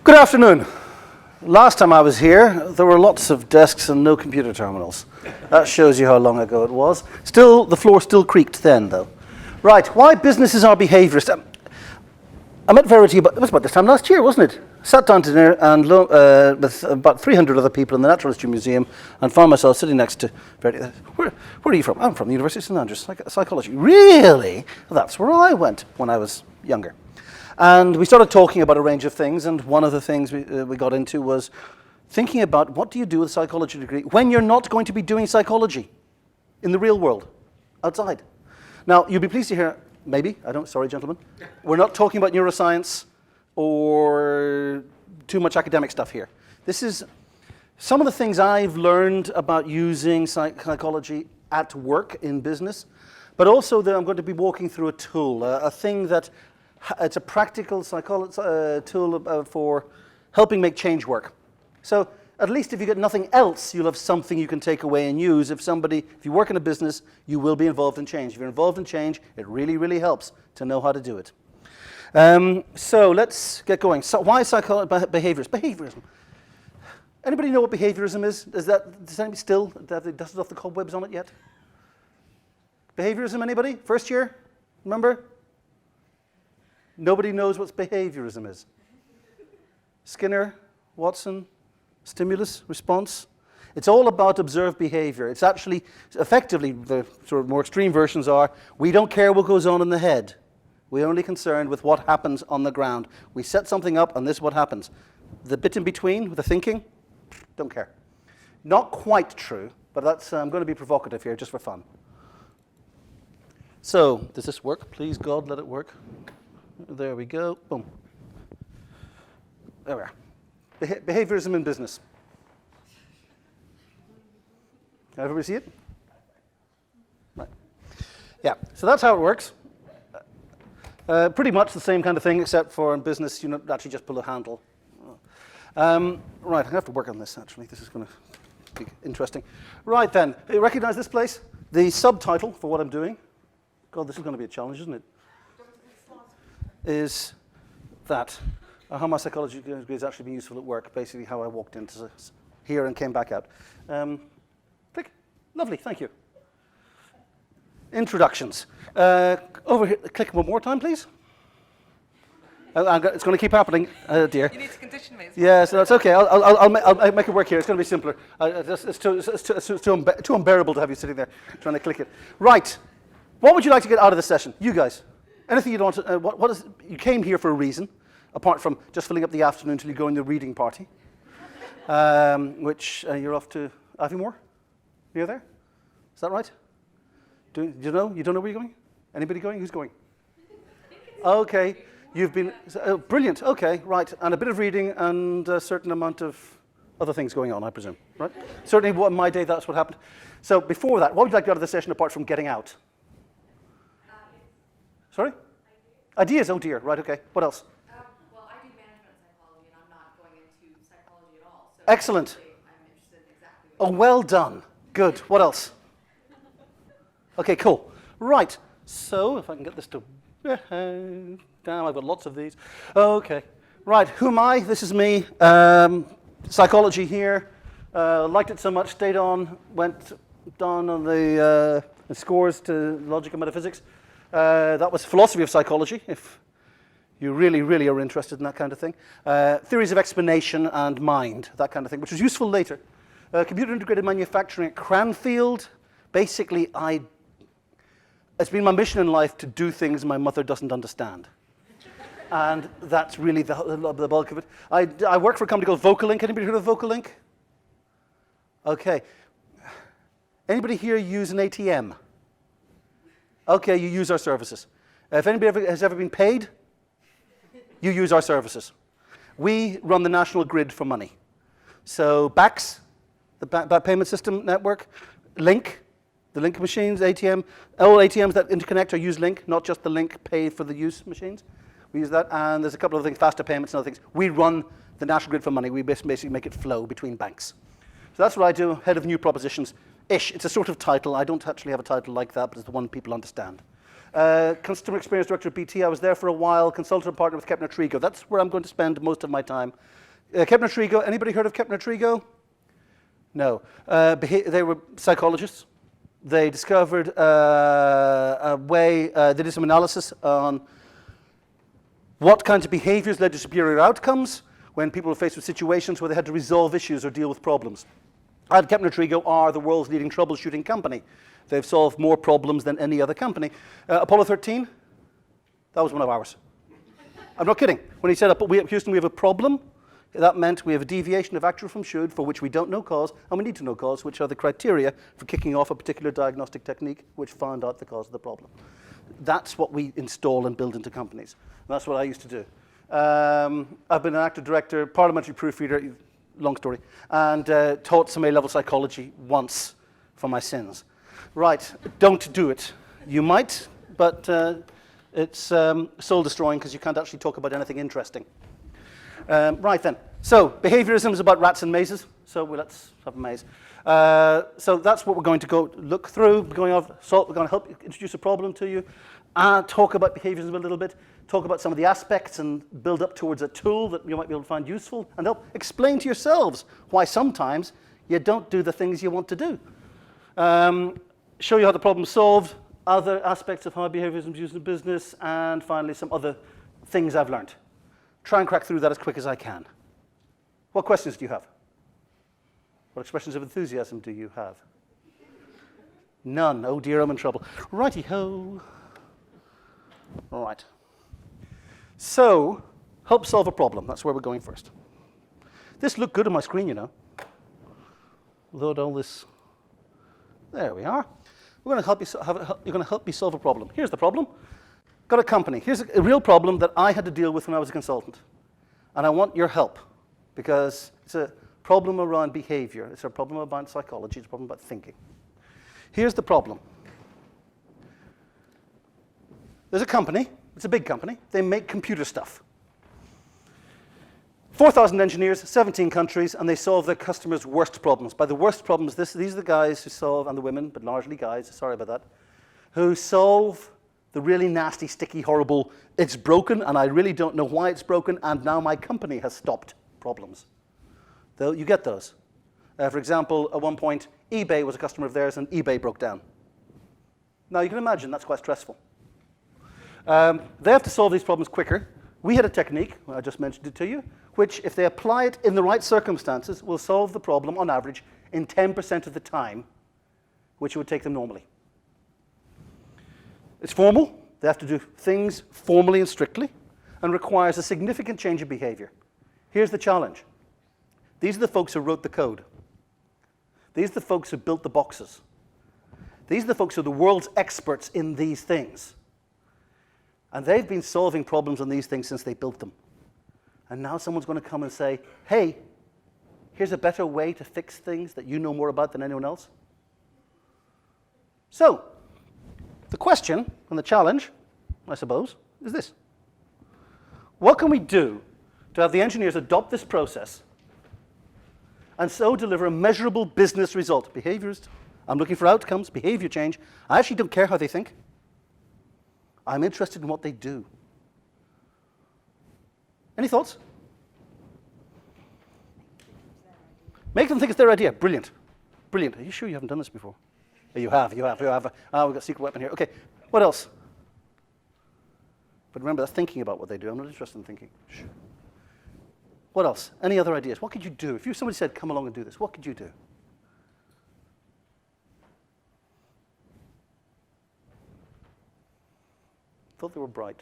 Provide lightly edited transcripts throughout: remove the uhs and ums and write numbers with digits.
Good afternoon. Last time I was here, there were lots of desks and no computer terminals. That shows you how long ago it was. Still, the floor still creaked then, though. Right, why businesses are behaviorist. I met Verity, it was about this time last year, wasn't it? Sat down to dinner and with about 300 other people in the Natural History Museum and found myself sitting next to Verity. Where are you from? I'm from the University of St Andrews, psychology. Really? Well, that's where I went when I was younger. And we started talking about a range of things, and one of the things we got into was thinking about what do you do with a psychology degree when you're not going to be doing psychology in the real world, outside. Now, you'll be pleased to hear, maybe, sorry gentlemen, we're not talking about neuroscience or too much academic stuff here. This is some of the things I've learned about using psychology at work in business, but also that I'm going to be walking through a tool, a thing that it's a practical tool for helping make change work. So at least if you get nothing else, you'll have something you can take away and use. If you work in a business, you will be involved in change. If you're involved in change, it really, really helps to know how to do it. So let's get going. So why behaviorism? Behaviorism. Anybody know what behaviorism is? Does anybody still have dusted off the cobwebs on it yet? Behaviorism, anybody? First year? Remember? Nobody knows what behaviorism is. Skinner, Watson, stimulus, response. It's all about observed behavior. It's actually, effectively, the sort of more extreme versions are, we don't care what goes on in the head. We're only concerned with what happens on the ground. We set something up and this is what happens. The bit in between, the thinking, don't care. Not quite true, but that's, I'm going to be provocative here just for fun. So, does this work? Please, God, let it work. There we go. Boom. There we are. Behaviorism in business. Can everybody see it? Right. Yeah, so that's how it works. Pretty much the same kind of thing, except for in business, you don't actually just pull a handle. Right, I have to work on this, actually. This is going to be interesting. Right then, you recognize this place? The subtitle for what I'm doing. God, this is going to be a challenge, isn't it? Is that how my psychology degree has actually been useful at work, basically how I walked into here and came back out. Click. Lovely, thank you. Introductions. Over here, click one more time, please. It's going to keep happening. Oh dear. You need to condition me. Yeah, so that's okay. I'll make it work here. It's going to be simpler. It's too unbearable to have you sitting there trying to click it. Right. What would you like to get out of this session? You guys. Anything you want to, you came here for a reason, apart from just filling up the afternoon until you go in the reading party, which you're off to Aviemore? You're there? Is that right? Do you know? You don't know where you're going? Anybody going? Who's going? Okay. You've been, brilliant. Okay, right. And a bit of reading and a certain amount of other things going on, I presume, right? Certainly on my day, that's what happened. So before that, what would you like to get out of the session apart from getting out? Sorry? Ideas, oh dear, right, okay. What else? Well, I do management psychology, and I'm not going into psychology at all. So excellent. I'm interested in exactly what well done. Good. What else? Okay, cool. Right, so if I can get this to... Damn, I've got lots of these. Okay. Right, who am I? This is me. Psychology here. Liked it so much, stayed on, went down on the scores to logic and metaphysics. That was philosophy of psychology, if you really, really are interested in that kind of thing. Theories of explanation and mind, that kind of thing, which was useful later. Computer integrated manufacturing at Cranfield. Basically, it's been my mission in life to do things my mother doesn't understand. And that's really the bulk of it. I work for a company called Vocalink. Anybody heard of Vocalink? Okay. Anybody here use an ATM? Okay, you use our services. If anybody has ever been paid, you use our services. We run the national grid for money. So BACS, the payment system network, Link, the Link machines, ATM, all ATMs that interconnect or use Link, not just the Link pay for the use machines. We use that, and there's a couple of things, faster payments and other things. We run the national grid for money. We basically make it flow between banks. So that's what I do, head of new propositions. Ish, it's a sort of title. I don't actually have a title like that, but it's the one people understand. Customer Experience Director at BT. I was there for a while, consultant partner with Kepner Trigo. That's where I'm going to spend most of my time. Kepner Trigo, anybody heard of Kepner Trigo? No. They were psychologists. They discovered a way, they did some analysis on what kinds of behaviors led to superior outcomes when people were faced with situations where they had to resolve issues or deal with problems. And Kepner Trigo are the world's leading troubleshooting company. They've solved more problems than any other company. Apollo 13, that was one of ours. I'm not kidding. When he said, Houston, we have a problem, that meant we have a deviation of actual from should for which we don't know cause, and we need to know cause, which are the criteria for kicking off a particular diagnostic technique which found out the cause of the problem. That's what we install and build into companies. And that's what I used to do. I've been an active director, parliamentary proofreader, long story, and taught some A-level psychology once for my sins. Right, don't do it. You might, but it's soul-destroying because you can't actually talk about anything interesting. Right then, so behaviorism is about rats and mazes, so let's have a maze. So that's what we're going to go look through. We're going to help introduce a problem to you, talk about behaviorism a little bit, talk about some of the aspects and build up towards a tool that you might be able to find useful, and help explain to yourselves why sometimes you don't do the things you want to do. Show you how the problem's solved, other aspects of how behaviorism is used in business, and finally some other things I've learned. Try and crack through that as quick as I can. What questions do you have? What expressions of enthusiasm do you have? None. Oh dear, I'm in trouble. Righty-ho. All right. So, help solve a problem. That's where we're going first. This looked good on my screen, you know. Load all this. There we are. We're going to help you you're going to help me solve a problem. Here's the problem. Got a company. Here's a real problem that I had to deal with when I was a consultant. And I want your help because it's a problem around behavior. It's a problem about psychology. It's a problem about thinking. Here's the problem. There's a company. It's a big company. They make computer stuff. 4,000 engineers, 17 countries, and they solve their customers' worst problems. By the worst problems, these are the guys who solve, and the women, but largely guys, sorry about that, who solve the really nasty, sticky, horrible, it's broken, and I really don't know why it's broken, and now my company has stopped problems. You get those. For example, at one point, eBay was a customer of theirs, and eBay broke down. Now, you can imagine that's quite stressful. They have to solve these problems quicker. We had a technique, I just mentioned it to you, which, if they apply it in the right circumstances, will solve the problem, on average, in 10% of the time, which it would take them normally. It's formal. They have to do things formally and strictly, and requires a significant change of behavior. Here's the challenge. These are the folks who wrote the code. These are the folks who built the boxes. These are the folks who are the world's experts in these things. And they've been solving problems on these things since they built them. And now someone's going to come and say, hey, here's a better way to fix things that you know more about than anyone else. So, the question and the challenge, I suppose, is this. What can we do to have the engineers adopt this process and so deliver a measurable business result? Behaviorist, I'm looking for outcomes, behavior change. I actually don't care how they think. I'm interested in what they do. Any thoughts? Make them think it's their idea. Brilliant. Brilliant. Are you sure you haven't done this before? You have. We've got a secret weapon here. Okay, what else? But remember, that's thinking about what they do. I'm not interested in thinking. Shh. What else? Any other ideas? What could you do? If somebody said, come along and do this, what could you do? Thought they were bright.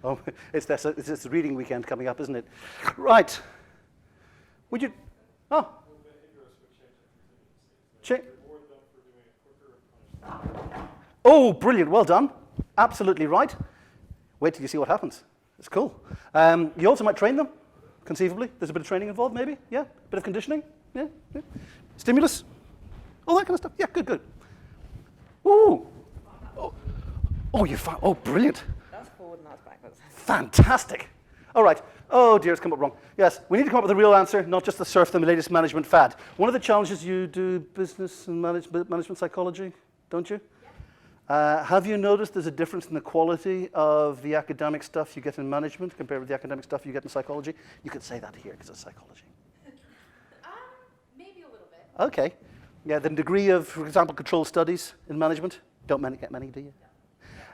Oh, it's this reading weekend coming up, isn't it? Right. Would you? Oh. Oh, brilliant. Well done. Absolutely right. Wait till you see what happens. It's cool. You also might train them, conceivably. There's a bit of training involved, maybe. Yeah. Bit of conditioning. Yeah. Stimulus. All that kind of stuff. Yeah, good. Ooh. Oh, you found. Oh, brilliant. That's forward and that's backwards. Fantastic. All right. Oh, dear, it's come up wrong. Yes, we need to come up with a real answer, not just to surf the latest management fad. One of the challenges, you do business and management psychology, don't you? Have you noticed there's a difference in the quality of the academic stuff you get in management compared with the academic stuff you get in psychology? You could say that here because it's psychology. Maybe a little bit. Okay. Yeah, the degree of, for example, control studies in management. Don't get many, do you?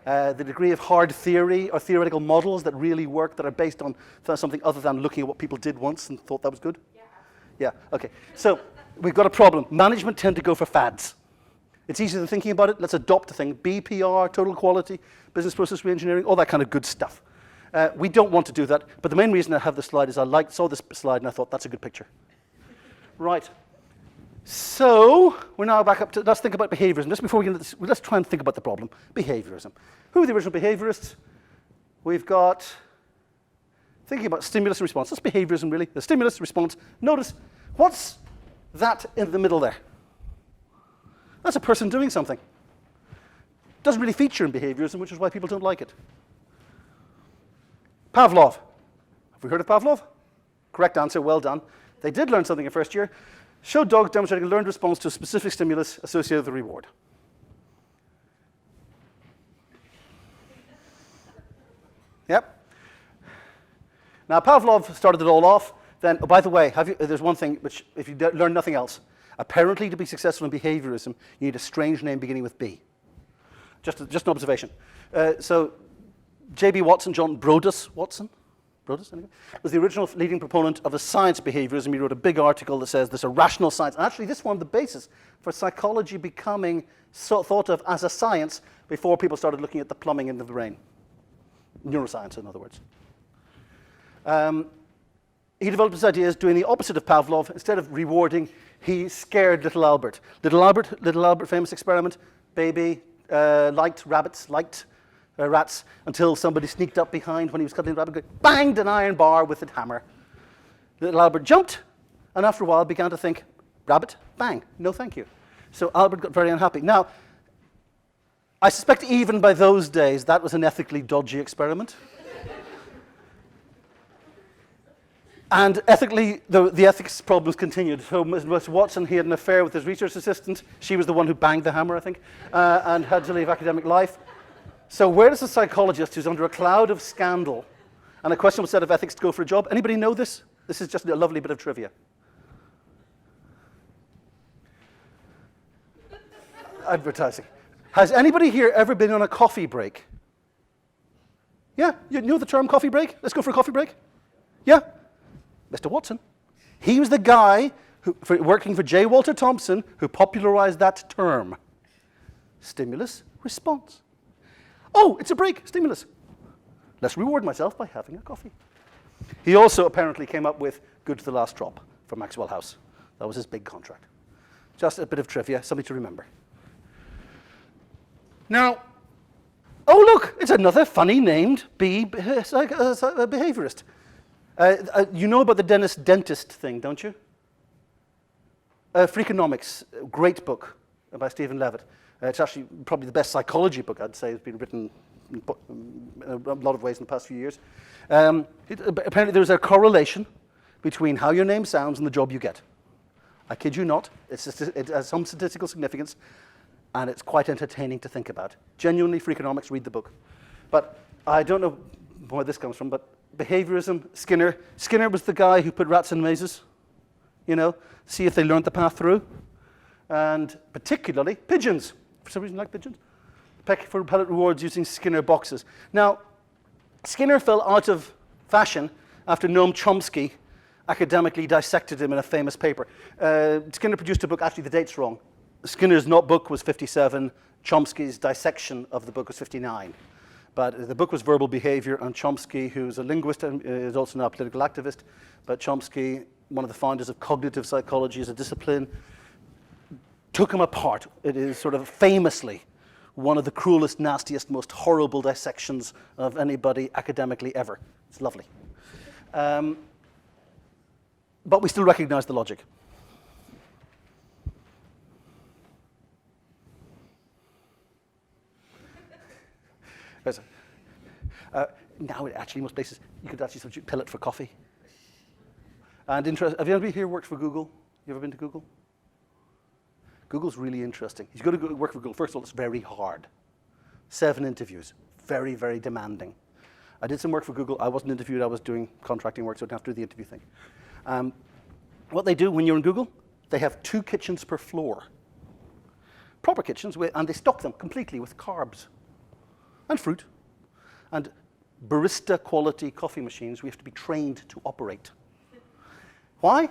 The degree of hard theory or theoretical models that really work, that are based on something other than looking at what people did once and thought that was good? Yeah. Yeah, okay. So we've got a problem. Management tend to go for fads. It's easier than thinking about it. Let's adopt a thing. BPR, total quality, business process reengineering, all that kind of good stuff. We don't want to do that. But the main reason I have this slide is saw this slide and I thought, that's a good picture. Right. So we're now back up to, let's think about behaviorism. Just before we get into this, let's try and think about the problem. Behaviorism. Who are the original behaviorists? We've got, thinking about stimulus and response. That's behaviorism, really. The stimulus, response. Notice, what's that in the middle there? That's a person doing something. Doesn't really feature in behaviorism, which is why people don't like it. Pavlov. Have we heard of Pavlov? Correct answer, well done. They did learn something in first year. Showed dogs demonstrating a learned response to a specific stimulus associated with the reward. Yep. Now, Pavlov started it all off. Then, oh, by the way, there's one thing which, if you learn nothing else, apparently to be successful in behaviorism, you need a strange name beginning with B. Just an observation. So, J.B. Watson, John Brodus Watson, anyway, was the original leading proponent of a science behaviorism. He wrote a big article that says there's a rational science. And actually, this formed the basis for psychology becoming thought of as a science before people started looking at the plumbing in the brain. Neuroscience, in other words. He developed his ideas doing the opposite of Pavlov. Instead of rewarding, he scared little Albert. Little Albert, famous experiment. Baby liked rabbits, liked rats, until somebody sneaked up behind when he was cutting the rabbit, banged an iron bar with a hammer. Little Albert jumped, and after a while began to think, rabbit, bang, no thank you. So Albert got very unhappy. Now, I suspect even by those days, that was an ethically dodgy experiment. And ethically, the ethics problems continued. So Mr. Watson, he had an affair with his research assistant. She was the one who banged the hammer, I think, and had to leave academic life. So where does a psychologist who's under a cloud of scandal and a questionable set of ethics to go for a job? Anybody know this? This is just a lovely bit of trivia. Advertising. Has anybody here ever been on a coffee break? Yeah? You know the term coffee break? Let's go for a coffee break? Yeah? Mr. Watson. He was the guy working for J. Walter Thompson who popularized that term. Stimulus, response. Oh, it's a break, stimulus. Let's reward myself by having a coffee. He also apparently came up with Good to the Last Drop for Maxwell House. That was his big contract. Just a bit of trivia, something to remember. Now, oh look, it's another funny named behaviorist. You know about the dentist thing, don't you? Freakonomics, great book by Stephen Levitt. It's actually probably the best psychology book, I'd say, has been written in a lot of ways in the past few years. Apparently there's a correlation between how your name sounds and the job you get. I kid you not. It has some statistical significance, and it's quite entertaining to think about. Genuinely, Freakonomics, read the book. But I don't know where this comes from, but behaviorism, Skinner. Skinner was the guy who put rats in mazes, you know, see if they learned the path through. And particularly pigeons. For some reason, like pigeons. Peck for pellet rewards using Skinner boxes. Now, Skinner fell out of fashion after Noam Chomsky academically dissected him in a famous paper. Skinner produced a book, actually the date's wrong. Skinner's book was 57, Chomsky's dissection of the book was 59. But the book was Verbal Behavior, and Chomsky, who's a linguist and is also now a political activist, but Chomsky, one of the founders of cognitive psychology as a discipline, took him apart. It is sort of famously one of the cruelest, nastiest, most horrible dissections of anybody academically ever. It's lovely. But we still recognize the logic. Now, actually, most places, you could actually substitute pellet for coffee. And have anybody here worked for Google? You ever been to Google? Google's really interesting. You've got to go work for Google. First of all, it's very hard. 7 interviews. Very, very demanding. I did some work for Google. I wasn't interviewed. I was doing contracting work, so I didn't have to do the interview thing. What they do when you're in Google, they have 2 kitchens per floor. Proper kitchens, and they stock them completely with carbs and fruit and barista quality coffee machines we have to be trained to operate. Why?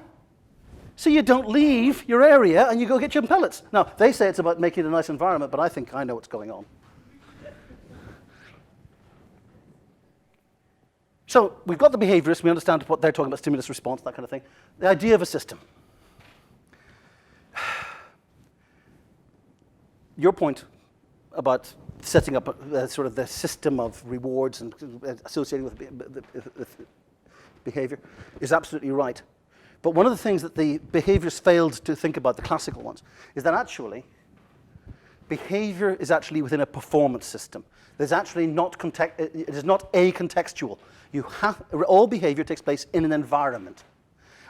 So you don't leave your area and you go get your pellets. Now, they say it's about making it a nice environment, but I think I know what's going on. So we've got the behaviorists, we understand what they're talking about, stimulus response, that kind of thing. The idea of a system. Your point about setting up sort of the system of rewards and associating with behavior is absolutely right. But one of the things that the behaviorists failed to think about, the classical ones, is that actually behavior is actually within a performance system. There's actually not it is not acontextual. All behavior takes place in an environment.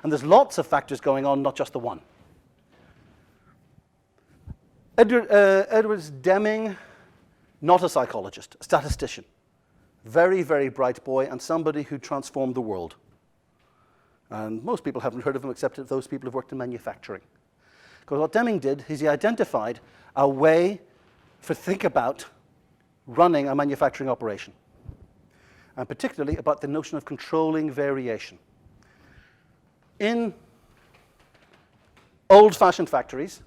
And there's lots of factors going on, not just the one. Edwards Deming, not a psychologist, a statistician. Very, very bright boy and somebody who transformed the world. And most people haven't heard of him except those people who've worked in manufacturing. Because what Deming did is he identified a way to think about running a manufacturing operation. And particularly about the notion of controlling variation. In old-fashioned factories,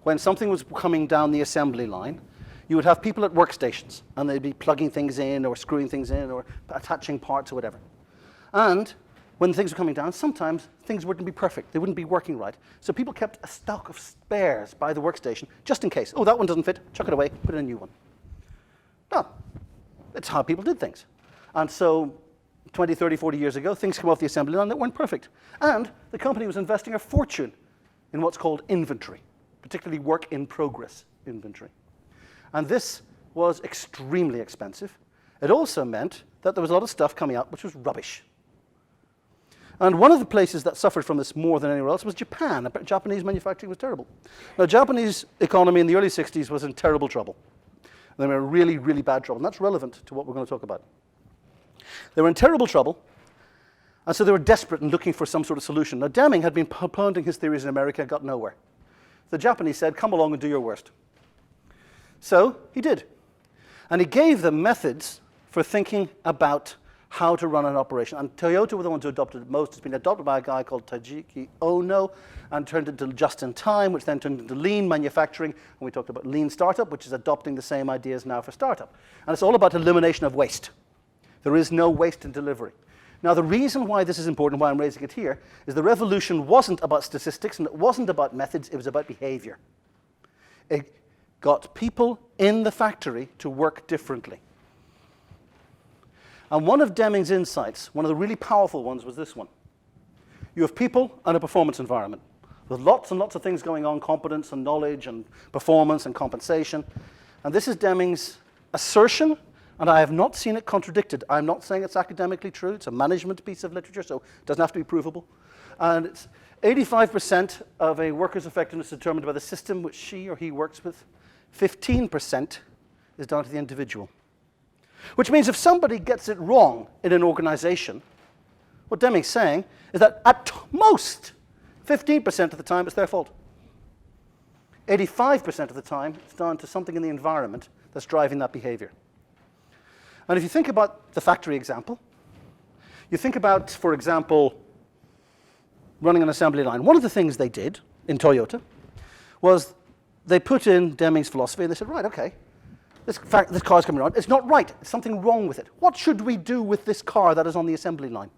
when something was coming down the assembly line, you would have people at workstations, and they'd be plugging things in or screwing things in or attaching parts or whatever. And when things were coming down, sometimes things wouldn't be perfect. They wouldn't be working right. So people kept a stock of spares by the workstation, just in case. Oh, that one doesn't fit. Chuck it away. Put in a new one. Well, it's how people did things. And so 20, 30, 40 years ago, things came off the assembly line that weren't perfect. And the company was investing a fortune in what's called inventory, particularly work-in-progress inventory. And this was extremely expensive. It also meant that there was a lot of stuff coming out which was rubbish. And one of the places that suffered from this more than anywhere else was Japan. Japanese manufacturing was terrible. Now, Japanese economy in the early 60s was in terrible trouble. They were in really, really bad trouble. And that's relevant to what we're going to talk about. They were in terrible trouble, and so they were desperate and looking for some sort of solution. Now, Deming had been planting his theories in America and got nowhere. The Japanese said, come along and do your worst. So he did. And he gave them methods for thinking about how to run an operation. And Toyota were the ones who adopted it most. It's been adopted by a guy called Taiji Ono and turned into just-in-time, which then turned into lean manufacturing. And we talked about lean startup, which is adopting the same ideas now for startup. And it's all about elimination of waste. There is no waste in delivery. Now, the reason why this is important, why I'm raising it here, is the revolution wasn't about statistics and it wasn't about methods, it was about behavior. It got people in the factory to work differently. And one of Deming's insights, one of the really powerful ones, was this one. You have people and a performance environment with lots and lots of things going on, competence and knowledge and performance and compensation. And this is Deming's assertion, and I have not seen it contradicted. I'm not saying it's academically true. It's a management piece of literature, so it doesn't have to be provable. And it's 85% of a worker's effectiveness is determined by the system which she or he works with. 15% is down to the individual. Which means if somebody gets it wrong in an organization, what Deming's saying is that at most, 15% of the time it's their fault. 85% of the time it's down to something in the environment that's driving that behavior. And if you think about the factory example, you think about, for example, running an assembly line. One of the things they did in Toyota was they put in Deming's philosophy and they said, right, okay, this car's coming around. It's not right. There's something wrong with it. What should we do with this car that is on the assembly line?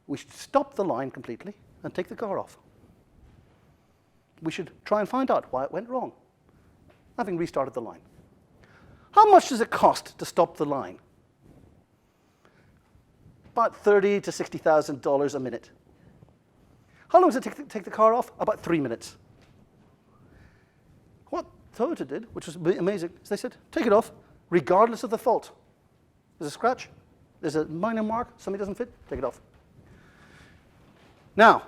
We should stop the line completely and take the car off. We should try and find out why it went wrong, having restarted the line. How much does it cost to stop the line? About $30,000 to $60,000 a minute. How long does it take to take the car off? About 3 minutes. What Toyota did, which was amazing, is they said, take it off, regardless of the fault. There's a scratch, there's a minor mark, something doesn't fit, take it off. Now,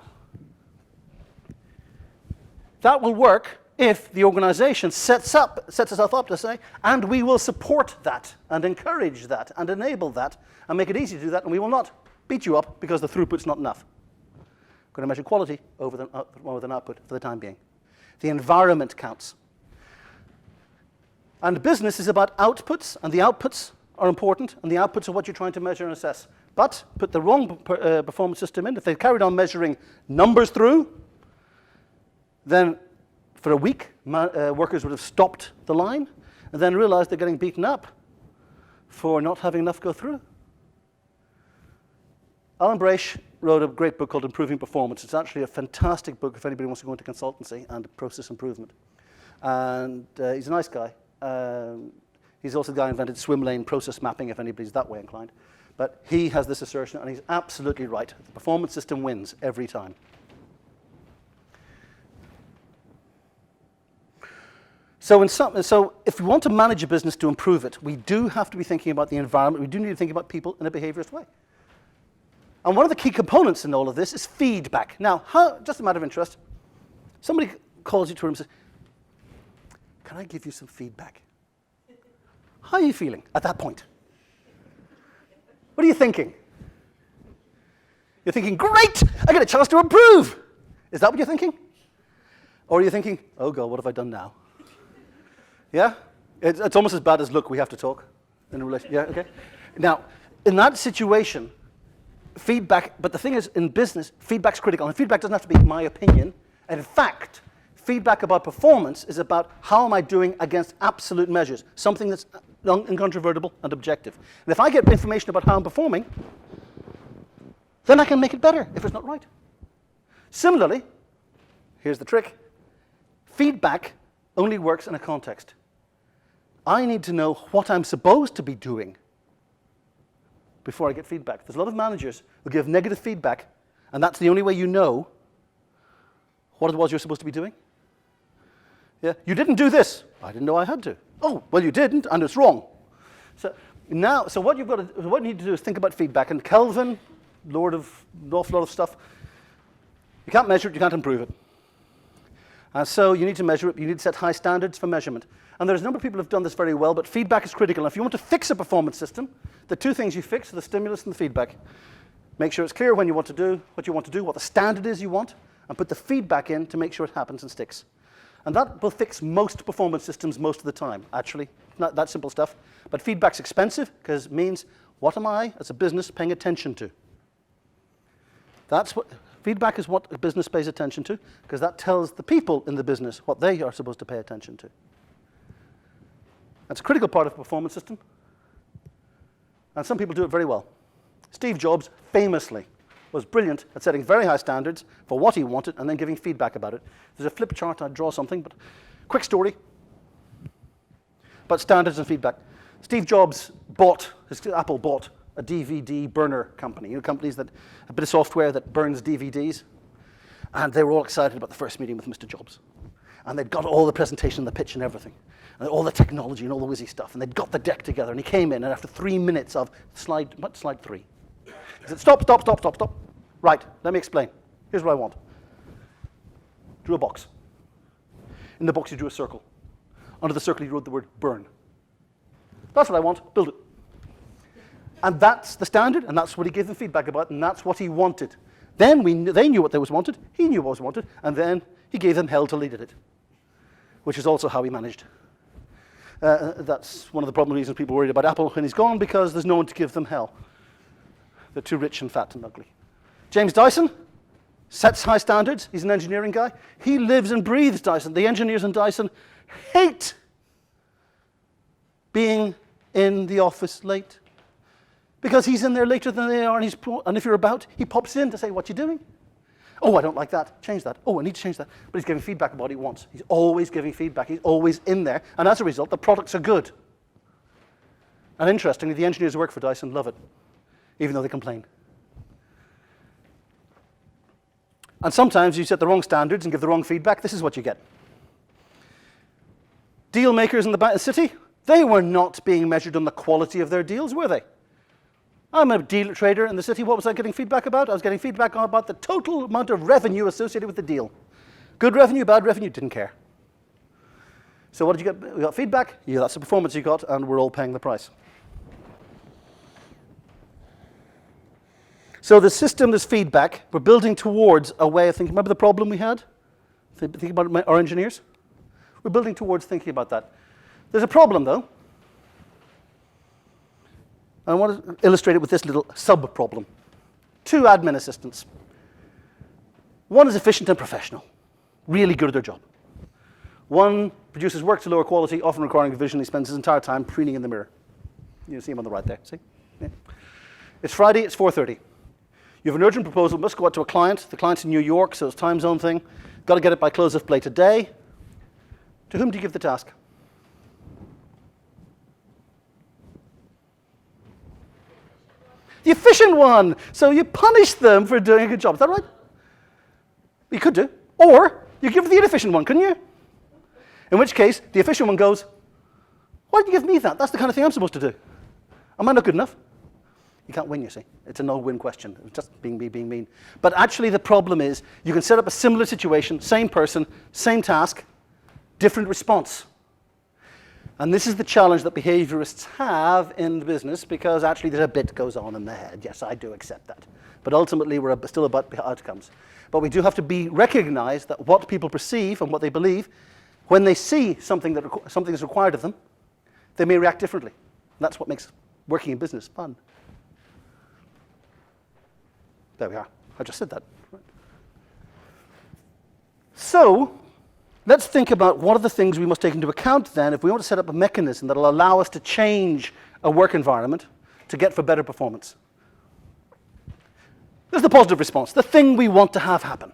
that will work if the organization sets itself up to say, and we will support that, and encourage that, and enable that, and make it easy to do that, and we will not beat you up because the throughput's not enough. We're going to measure quality over than output for the time being. The environment counts. And business is about outputs, and the outputs are important, and the outputs are what you're trying to measure and assess. But put the wrong performance system in. If they carried on measuring numbers through, then for a week, workers would have stopped the line and then realized they're getting beaten up for not having enough go through. Alan Braish wrote a great book called Improving Performance. It's actually a fantastic book if anybody wants to go into consultancy and process improvement. And he's a nice guy. He's also the guy who invented swim lane process mapping, if anybody's that way inclined. But he has this assertion, and he's absolutely right. The performance system wins every time. So if we want to manage a business to improve it, we do have to be thinking about the environment. We do need to think about people in a behaviorist way. And one of the key components in all of this is feedback. Now, just a matter of interest, somebody calls you to a room and says, can I give you some feedback? How are you feeling at that point? What are you thinking? You're thinking, great, I get a chance to improve. Is that what you're thinking? Or are you thinking, oh God, what have I done now? Yeah? It's almost as bad as, look, we have to talk in a relation. Yeah, okay? Now, in that situation, feedback, but the thing is, in business, feedback's critical. And feedback doesn't have to be my opinion. And in fact, feedback about performance is about how am I doing against absolute measures, something that's incontrovertible and objective. And if I get information about how I'm performing, then I can make it better if it's not right. Similarly, here's the trick. Feedback only works in a context. I need to know what I'm supposed to be doing before I get feedback. There's a lot of managers who give negative feedback, and that's the only way you know what it was you're supposed to be doing. Yeah, you didn't do this. I didn't know I had to. Oh, well, you didn't, and it's wrong. So what you need to do is think about feedback. And Kelvin, lord of an awful lot of stuff, you can't measure it, you can't improve it. And so you need to measure it. You need to set high standards for measurement. And there's a number of people who have done this very well, but feedback is critical. And if you want to fix a performance system, the two things you fix are the stimulus and the feedback. Make sure it's clear when you want to do, what the standard is you want, and put the feedback in to make sure it happens and sticks. And that will fix most performance systems most of the time, actually. Not that simple stuff. But feedback's expensive because it means, what am I, as a business, paying attention to? Feedback is what a business pays attention to, because that tells the people in the business what they are supposed to pay attention to. That's a critical part of a performance system. And some people do it very well. Steve Jobs, famously, was brilliant at setting very high standards for what he wanted and then giving feedback about it. There's a flip chart, I'd draw something, but quick story about standards and feedback. Steve Jobs Apple bought a DVD burner company, companies that, a bit of software that burns DVDs. And they were all excited about the first meeting with Mr. Jobs. And they'd got all the presentation, the pitch and everything. And all the technology and all the whizzy stuff. And they'd got the deck together. And he came in, and after 3 minutes of slide 3? He said, stop. Right, let me explain. Here's what I want. Drew a box. In the box, you drew a circle. Under the circle, you wrote the word burn. That's what I want. Build it. And that's the standard, and that's what he gave them feedback about, and that's what he wanted. Then they knew what was wanted, he knew what was wanted, and then he gave them hell till they did it, which is also how he managed. That's one of the problem reasons people are worried about Apple when he's gone, because there's no one to give them hell. They're too rich and fat and ugly. James Dyson sets high standards. He's an engineering guy. He lives and breathes Dyson. The engineers in Dyson hate being in the office late, because he's in there later than they are, and if you're about, he pops in to say, what you doing? Oh, I don't like that. Change that. Oh, I need to change that. But he's giving feedback about what he wants. He's always giving feedback. He's always in there. And as a result, the products are good. And interestingly, the engineers who work for Dyson love it, even though they complain. And sometimes you set the wrong standards and give the wrong feedback. This is what you get. Deal makers in the city, they were not being measured on the quality of their deals, were they? I'm a deal trader in the city. What was I getting feedback about? I was getting feedback about the total amount of revenue associated with the deal. Good revenue, bad revenue, didn't care. So what did you get? We got feedback. Yeah, that's the performance you got, and we're all paying the price. So the system, this feedback, we're building towards a way of thinking. Remember the problem we had? Think about our engineers? We're building towards thinking about that. There's a problem, though. I want to illustrate it with this little sub-problem. 2 admin assistants. One is efficient and professional, really good at their job. One produces work to lower quality, often requiring revision. He spends his entire time preening in the mirror. You see him on the right there, see? Yeah. It's Friday, it's 4:30. You have an urgent proposal, must go out to a client. The client's in New York, so it's a time zone thing. Got to get it by close of play today. To whom do you give the task? The efficient one. So you punish them for doing a good job. Is that right? You could do. Or you give the inefficient one, couldn't you? In which case, the efficient one goes, why didn't you give me that? That's the kind of thing I'm supposed to do. Am I not good enough? You can't win, you see. It's a no-win question. It's just being mean. But actually the problem is you can set up a similar situation, same person, same task, different response. And this is the challenge that behaviorists have in the business, because actually there's a bit goes on in the head. Yes, I do accept that. But ultimately we're still about outcomes. But we do have to recognize that what people perceive and what they believe, when they see something is required of them, they may react differently. And that's what makes working in business fun. There we are. I just said that. Right. So let's think about what are the things we must take into account then if we want to set up a mechanism that will allow us to change a work environment to get for better performance. There's the positive response, the thing we want to have happen.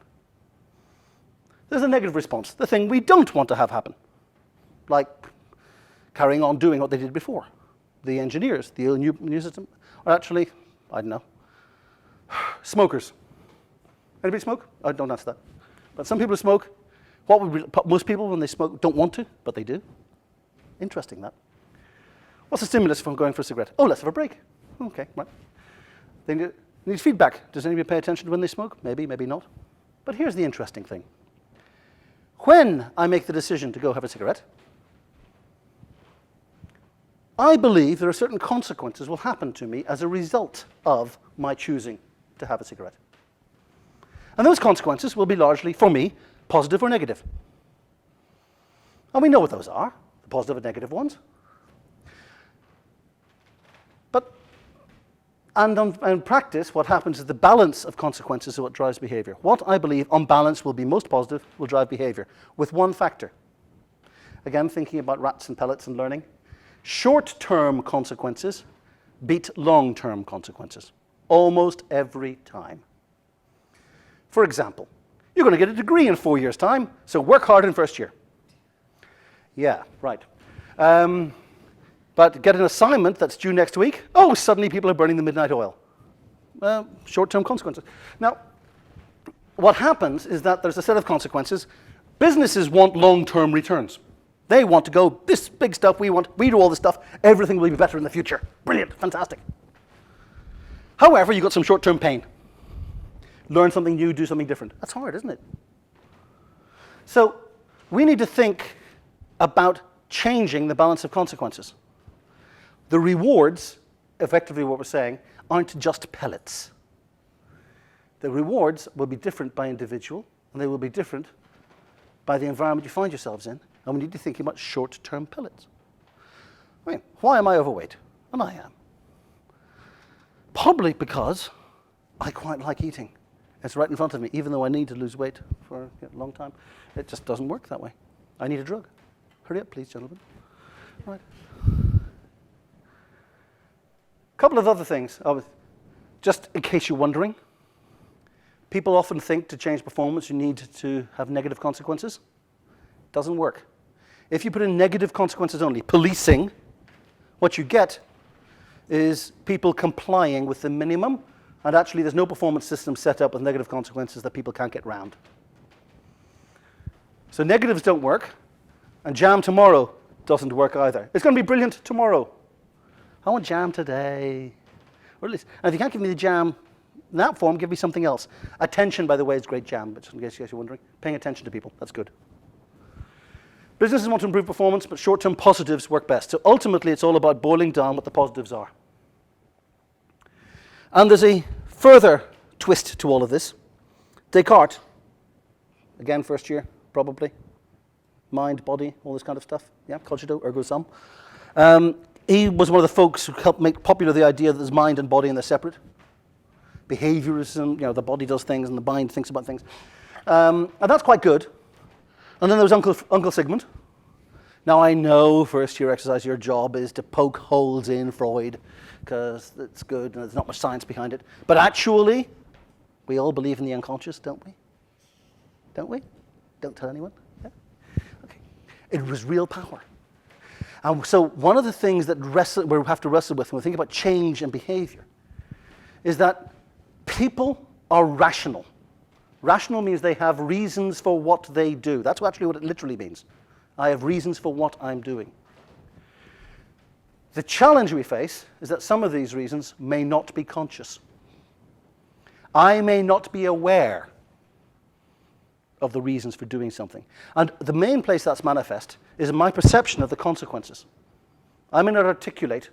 There's a negative response, the thing we don't want to have happen. Like carrying on doing what they did before. The engineers, the new system, are actually, I don't know, smokers. Anybody smoke? I don't answer that. But some people smoke. Most people, when they smoke, don't want to, but they do. Interesting, that. What's the stimulus from going for a cigarette? Oh, let's have a break. Okay, right. They need feedback. Does anybody pay attention to when they smoke? Maybe, maybe not. But here's the interesting thing. When I make the decision to go have a cigarette, I believe there are certain consequences will happen to me as a result of my choosing to have a cigarette. And those consequences will be largely, for me, positive or negative. And we know what those are, the positive and negative ones. And in practice, what happens is the balance of consequences is what drives behavior. What I believe, on balance, will be most positive will drive behavior, with one factor. Again, thinking about rats and pellets and learning. Short-term consequences beat long-term consequences, almost every time. For example, you're going to get a degree in 4 years' time, so work hard in first year. Yeah, right. But get an assignment that's due next week, oh, suddenly people are burning the midnight oil. Short-term consequences. Now, what happens is that there's a set of consequences. Businesses want long-term returns. They want to go, this big stuff we do all this stuff, everything will be better in the future. Brilliant, fantastic. However, you got some short-term pain. Learn something new, do something different. That's hard, isn't it? So we need to think about changing the balance of consequences. The rewards, effectively what we're saying, aren't just pellets. The rewards will be different by individual, and they will be different by the environment you find yourselves in, and we need to think about short-term pellets. I mean, why am I overweight? And I am. Probably because I quite like eating. It's right in front of me, even though I need to lose weight for a long time. It just doesn't work that way. I need a drug. Hurry up, please, gentlemen. Right. Couple of other things, just in case you're wondering. People often think to change performance you need to have negative consequences. Doesn't work. If you put in negative consequences only, policing, what you get is people complying with the minimum, and actually there's no performance system set up with negative consequences that people can't get round. So negatives don't work, and jam tomorrow doesn't work either. It's going to be brilliant tomorrow. I want jam today. Or at least, and if you can't give me the jam in that form, give me something else. Attention, by the way, is great jam, but just in case you're wondering. Paying attention to people, that's good. Businesses want to improve performance, but short-term positives work best. So ultimately, it's all about boiling down what the positives are. And there's a further twist to all of this. Descartes, again, first year, probably. Mind, body, all this kind of stuff. Yeah, cogito, ergo sum. He was one of the folks who helped make popular the idea that there's mind and body and they're separate. Behaviorism, the body does things and the mind thinks about things. And that's quite good. And then there was Uncle Sigmund. Now I know first year exercise, your job is to poke holes in Freud because it's good and there's not much science behind it. But actually, we all believe in the unconscious, don't we? Don't we? Don't tell anyone. Yeah? Okay. It was real power. And so one of the things that we have to wrestle with when we think about change and behavior is that people are rational. Rational means they have reasons for what they do. That's actually what it literally means. I have reasons for what I'm doing. The challenge we face is that some of these reasons may not be conscious. I may not be aware of the reasons for doing something. And the main place that's manifest is in my perception of the consequences. I may not articulate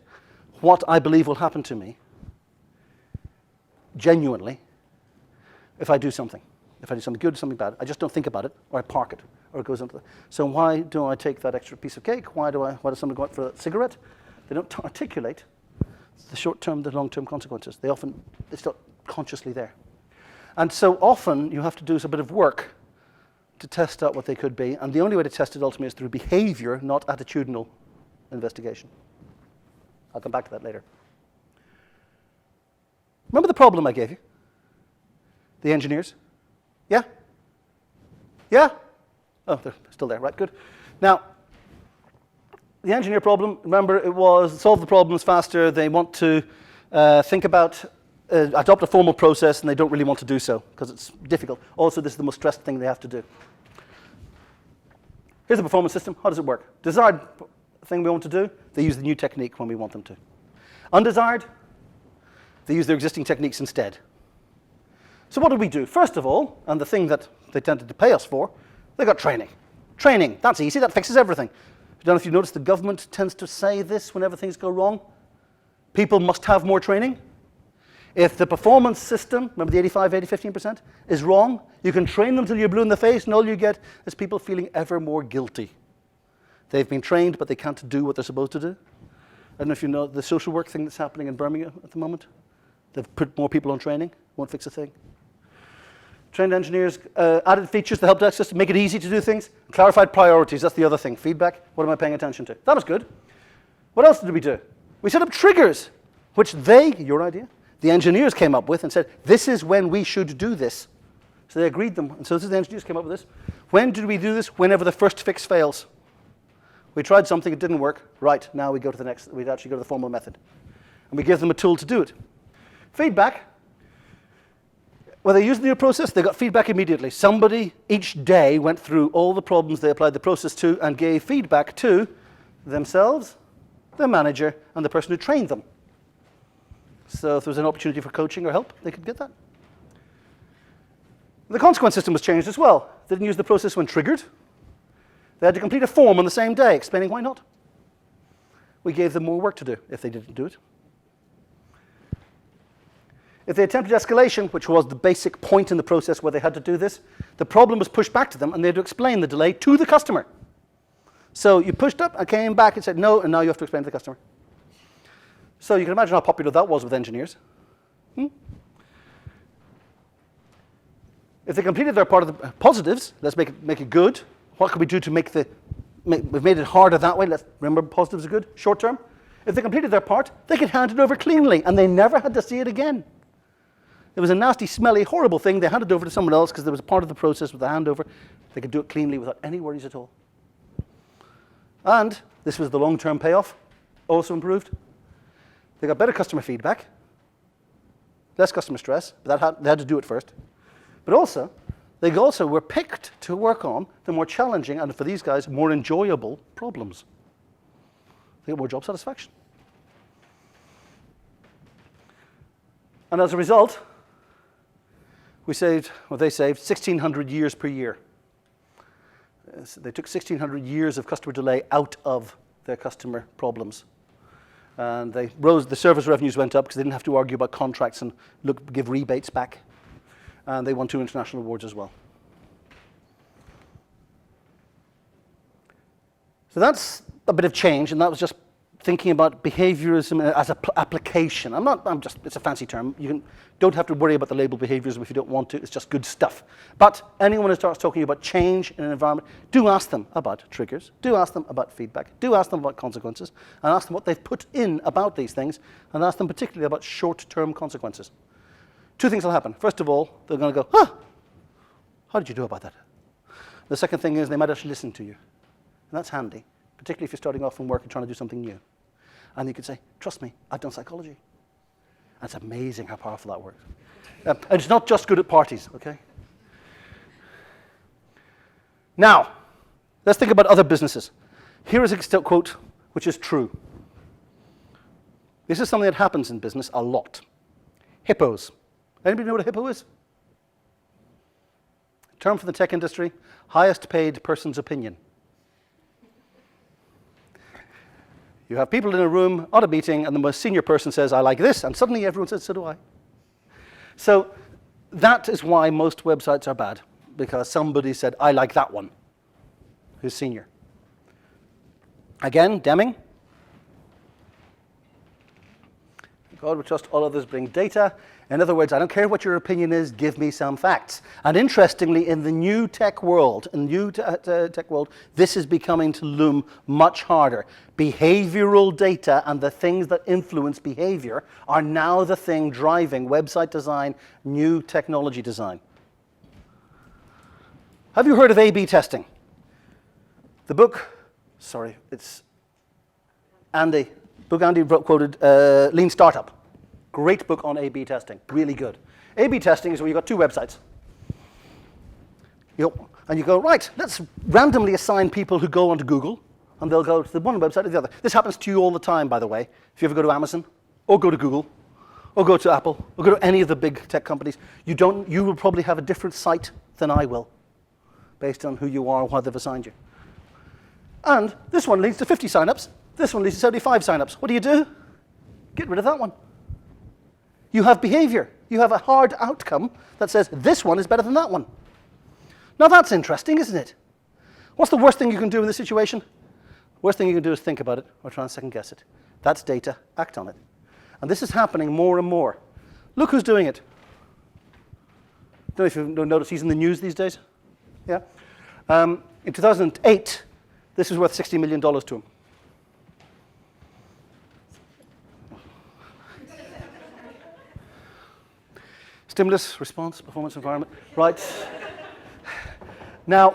what I believe will happen to me genuinely if I do something. If I do something good or something bad, I just don't think about it, or I park it, or it goes into the... So why do I take that extra piece of cake? Why does someone go out for a cigarette? They don't articulate the short-term, the long-term consequences. It's not consciously there. And so often you have to do a bit of work to test out what they could be, and the only way to test it ultimately is through behavior, not attitudinal investigation. I'll come back to that later. Remember the problem I gave you? The engineers? Yeah? Yeah? Oh, they're still there, right, good. Now, the engineer problem, remember, it was solve the problems faster. They want to adopt a formal process, and they don't really want to do so because it's difficult. Also, this is the most stressed thing they have to do. Here's the performance system. How does it work? Desired thing we want to do, they use the new technique when we want them to. Undesired, they use their existing techniques instead. So what did we do? First of all, and the thing that they tended to pay us for, they got training. Training, that's easy, that fixes everything. I don't know if you noticed the government tends to say this whenever things go wrong. People must have more training. If the performance system, remember the 85, 80, 15%, is wrong, you can train them till you're blue in the face, and all you get is people feeling ever more guilty. They've been trained, but they can't do what they're supposed to do. I don't know if you know the social work thing that's happening in Birmingham at the moment. They've put more people on training, won't fix a thing. Trained engineers, added features to the help desk system, make it easy to do things. Clarified priorities, that's the other thing. Feedback, what am I paying attention to? That was good. What else did we do? We set up triggers, which your idea, the engineers came up with and said, this is when we should do this. So they agreed them, and so this is the engineers came up with this. When did we do this? Whenever the first fix fails. We tried something, it didn't work. Right, now we go to the next, we'd actually go to the formal method. And we give them a tool to do it. Feedback. When they used the new process, they got feedback immediately. Somebody each day went through all the problems they applied the process to and gave feedback to themselves, their manager, and the person who trained them. So if there was an opportunity for coaching or help, they could get that. The consequence system was changed as well. They didn't use the process when triggered. They had to complete a form on the same day explaining why not. We gave them more work to do if they didn't do it. If they attempted escalation, which was the basic point in the process where they had to do this, the problem was pushed back to them, and they had to explain the delay to the customer. So you pushed up, and came back and said no, and now you have to explain to the customer. So you can imagine how popular that was with engineers. If they completed their part of the positives, let's make it good. What can we do to we've made it harder that way. Let's remember positives are good, short term. If they completed their part, they could hand it over cleanly, and they never had to see it again. It was a nasty, smelly, horrible thing. They handed it over to someone else because there was a part of the process with the handover. They could do it cleanly without any worries at all. And this was the long-term payoff, also improved. They got better customer feedback, less customer stress, but they had to do it first. But also, they also were picked to work on the more challenging, and for these guys, more enjoyable problems. They got more job satisfaction. And as a result, they saved 1,600 years per year. They took 1,600 years of customer delay out of their customer problems. And the service revenues went up because they didn't have to argue about contracts and give rebates back. And they won 2 international awards as well. So that's a bit of change, and that was just thinking about behaviorism as an application. It's a fancy term. Don't have to worry about the label behaviorism if you don't want to. It's just good stuff. But anyone who starts talking about change in an environment, do ask them about triggers. Do ask them about feedback. Do ask them about consequences. And ask them what they've put in about these things. And ask them particularly about short-term consequences. 2 things will happen. First of all, they're going to go, how did you do about that? The second thing is they might actually listen to you. And that's handy, particularly if you're starting off from work and trying to do something new. And you could say, trust me, I've done psychology. And it's amazing how powerful that works. And it's not just good at parties, okay? Now, let's think about other businesses. Here is a quote which is true. This is something that happens in business a lot. Hippos. Anybody know what a hippo is? Term for the tech industry, highest paid person's opinion. You have people in a room on a meeting, and the most senior person says, I like this, and suddenly everyone says, so do I. So that is why most websites are bad, because somebody said, I like that one, who's senior. Again, Deming. God will trust all others bring data. In other words, I don't care what your opinion is, give me some facts. And interestingly, in the new tech world, this is becoming to loom much harder. Behavioral data and the things that influence behavior are now the thing driving website design, new technology design. Have you heard of A/B testing? The book, it's Andy. Book Andy quoted, Lean Startup. Great book on A/B testing, really good. A/B testing is where you've got 2 websites. And you go, right, let's randomly assign people who go onto Google, and they'll go to the one website or the other. This happens to you all the time, by the way. If you ever go to Amazon, or go to Google, or go to Apple, or go to any of the big tech companies, you will probably have a different site than I will, based on who you are and what they've assigned you. And this one leads to 50 signups. This one leads to 75 signups. What do? Get rid of that one. You have behavior. You have a hard outcome that says this one is better than that one. Now that's interesting, isn't it? What's the worst thing you can do in this situation? Worst thing you can do is think about it or try and second guess it. That's data, act on it. And this is happening more and more. Look who's doing it. Don't know if you've noticed he's in the news these days. Yeah. In 2008, this was worth $60 million to him. Stimulus, response, performance, environment. Right. Now,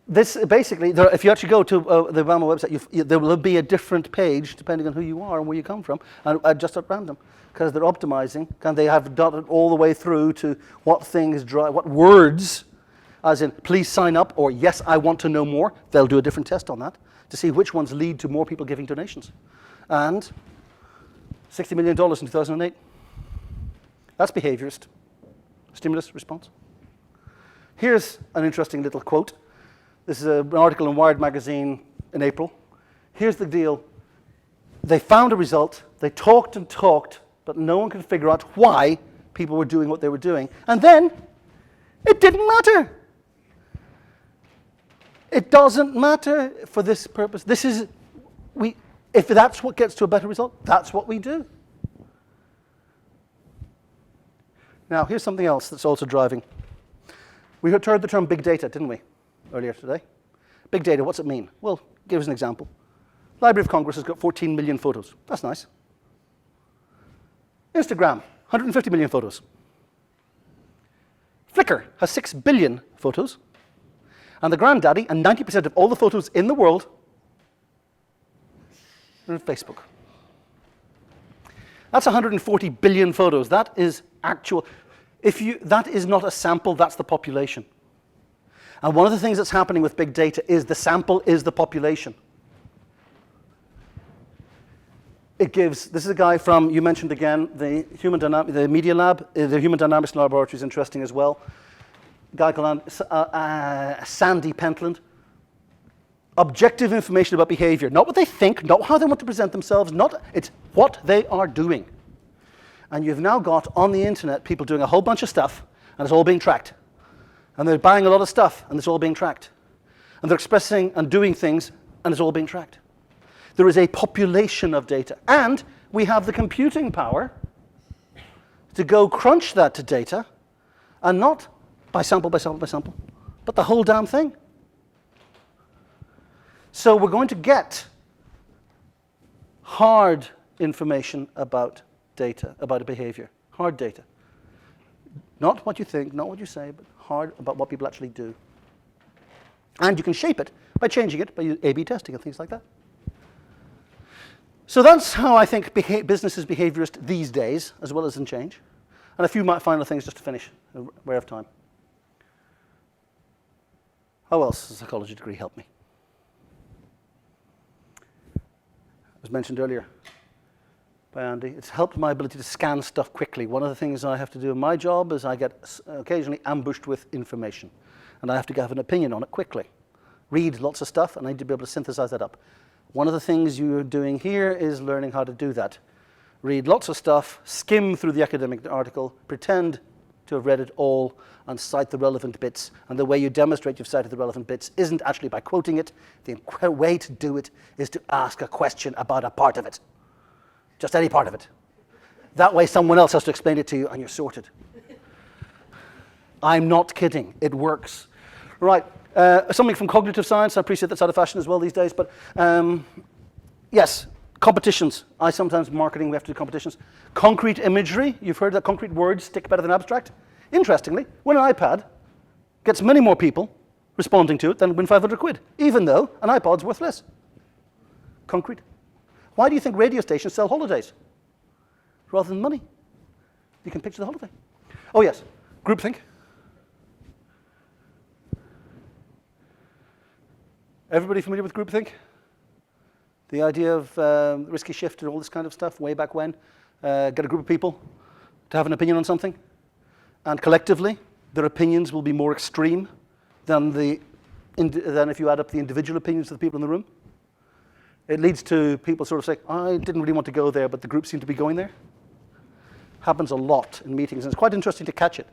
this basically, if you actually go to the Obama website, there will be a different page depending on who you are and where you come from, and just at random, because they're optimizing, and they have done it all the way through to what things drive, what words, as in, please sign up, or yes, I want to know more. They'll do a different test on that to see which ones lead to more people giving donations. And $60 million in 2008. That's behaviorist. Stimulus, response. Here's an interesting little quote. This is an article in Wired magazine in April. Here's the deal. They found a result. They talked and talked, but no one could figure out why people were doing what they were doing. And then it didn't matter. It doesn't matter for this purpose. If that's what gets to a better result, that's what we do. Now, here's something else that's also driving. We heard the term big data, didn't we, earlier today? Big data, what's it mean? Well, give us an example. Library of Congress has got 14 million photos. That's nice. Instagram, 150 million photos. Flickr has 6 billion photos. And the granddaddy, and 90% of all the photos in the world are on Facebook. That's 140 billion photos. That is actual. That is not a sample, that's the population. And one of the things that's happening with big data is the sample is the population. This is a guy from, you mentioned again, the Media Lab, the Human Dynamics Laboratory is interesting as well. A guy called Sandy Pentland. objective information about behavior. Not what they think, not how they want to present themselves, it's what they are doing. And you've now got on the internet people doing a whole bunch of stuff, and it's all being tracked. And they're buying a lot of stuff, and it's all being tracked. And they're expressing and doing things, and it's all being tracked. There is a population of data. And we have the computing power to go crunch that to data, and not by sample, by sample, by sample, but the whole damn thing. So we're going to get hard information about data, about a behavior. Hard data. Not what you think, not what you say, but hard about what people actually do. And you can shape it by changing it, by A/B testing and things like that. So that's how I think business is behaviorist these days, as well as in change. And a few final things just to finish. We're out of time. How else does a psychology degree help me? As mentioned earlier by Andy, it's helped my ability to scan stuff quickly. One of the things I have to do in my job is I get occasionally ambushed with information, and I have to have an opinion on it quickly. Read lots of stuff, and I need to be able to synthesize that up. One of the things you're doing here is learning how to do that. Read lots of stuff, skim through the academic article, pretend to have read it all, and cite the relevant bits. And the way you demonstrate you've cited the relevant bits isn't actually by quoting it. The way to do it is to ask a question about a part of it. Just any part of it. That way someone else has to explain it to you, and you're sorted. I'm not kidding. It works. Right. Something from cognitive science. I appreciate that's out of fashion as well these days. But yes, competitions. I sometimes marketing, we have to do competitions. Concrete imagery. You've heard that concrete words stick better than abstract. Interestingly, when an iPad gets many more people responding to it than win 500 quid, even though an iPod's worth less. Concrete. Why do you think radio stations sell holidays rather than money? You can picture the holiday. Oh yes, groupthink. Everybody familiar with groupthink? The idea of risky shift and all this kind of stuff way back when. Get a group of people to have an opinion on something, and collectively their opinions will be more extreme than if you add up the individual opinions of the people in the room. It leads to people sort of saying, I didn't really want to go there, but the group seemed to be going there. Happens a lot in meetings, and it's quite interesting to catch it.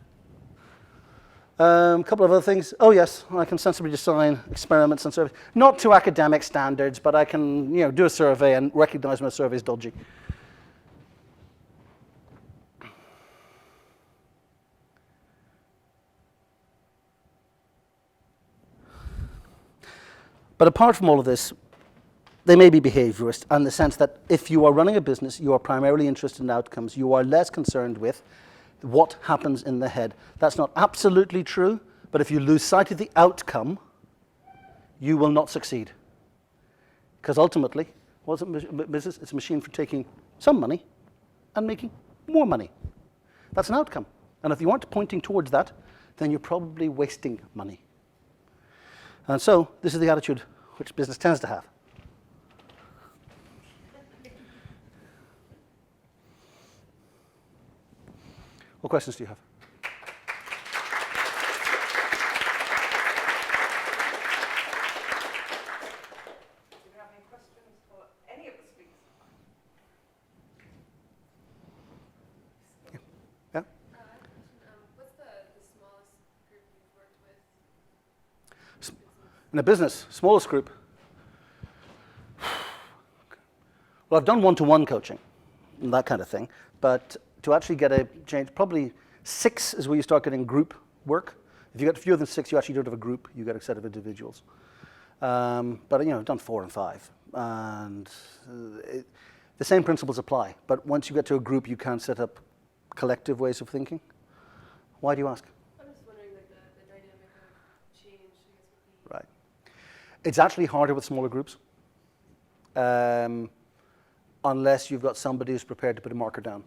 A couple of other things. Oh yes, I can sensibly design experiments and surveys. Not to academic standards, but I can do a survey and recognize when a survey is dodgy. But apart from all of this, they may be behaviorist in the sense that if you are running a business, you are primarily interested in outcomes. You are less concerned with what happens in the head. That's not absolutely true, but if you lose sight of the outcome, you will not succeed. Because ultimately, what's a business? It's a machine for taking some money and making more money. That's an outcome. And if you aren't pointing towards that, then you're probably wasting money. And so, this is the attitude which business tends to have. What questions do you have? Do you have any questions for any of the speakers? Yeah? What's the smallest group you've worked with? In a business, smallest group. Well, I've done one-to-one coaching and that kind of thing, but to actually get a change, probably 6 is where you start getting group work. If you get fewer than 6, you actually don't have a group, you get a set of individuals. But I've done 4 and 5. And the same principles apply, but once you get to a group, you can set up collective ways of thinking. Why do you ask? I'm just wondering, like, the dynamic of change, I guess, would be... Right. It's actually harder with smaller groups, unless you've got somebody who's prepared to put a marker down.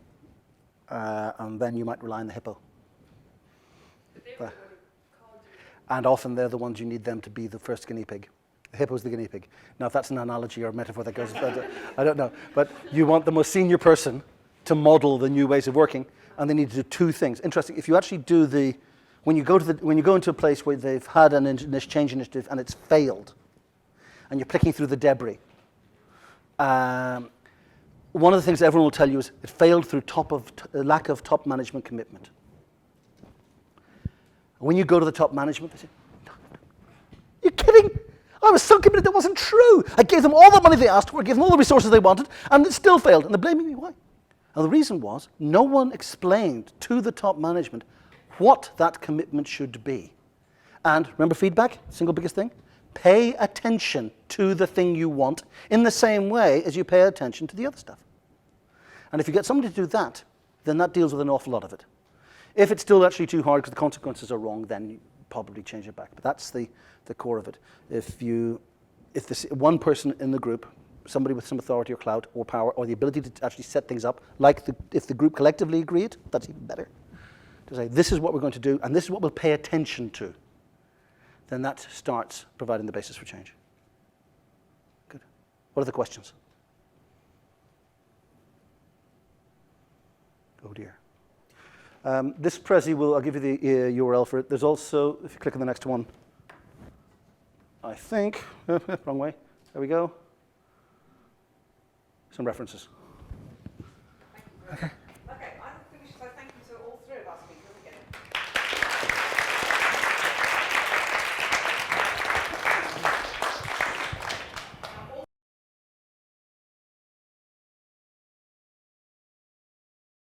And then you might rely on the hippo. But they were the one who called you. And often they're the ones you need them to be the first guinea pig. The hippo's the guinea pig. Now, if that's an analogy or a metaphor that goes, I don't know. But you want the most senior person to model the new ways of working, and they need to do 2 things. Interesting, if you actually do when you go into a place where they've had an change initiative and it's failed, and you're picking through the debris. One of the things everyone will tell you is it failed through lack of top management commitment. When you go to the top management, they say, no. You're kidding? I was so committed that wasn't true. I gave them all the money they asked for, I gave them all the resources they wanted, and it still failed. And they're blaming me. Why? And the reason was no one explained to the top management what that commitment should be. And remember feedback, single biggest thing? Pay attention to the thing you want in the same way as you pay attention to the other stuff. And if you get somebody to do that, then that deals with an awful lot of it. If it's still actually too hard because the consequences are wrong, then you probably change it back. But that's the core of it. If this one person in the group, somebody with some authority or clout or power or the ability to actually set things up, like if the group collectively agreed, that's even better. To say, this is what we're going to do, and this is what we'll pay attention to. Then that starts providing the basis for change. Good. What are the questions? Oh dear. This Prezi I'll give you the URL for it. There's also, if you click on the next one, I think, wrong way, there we go. Some references. Okay.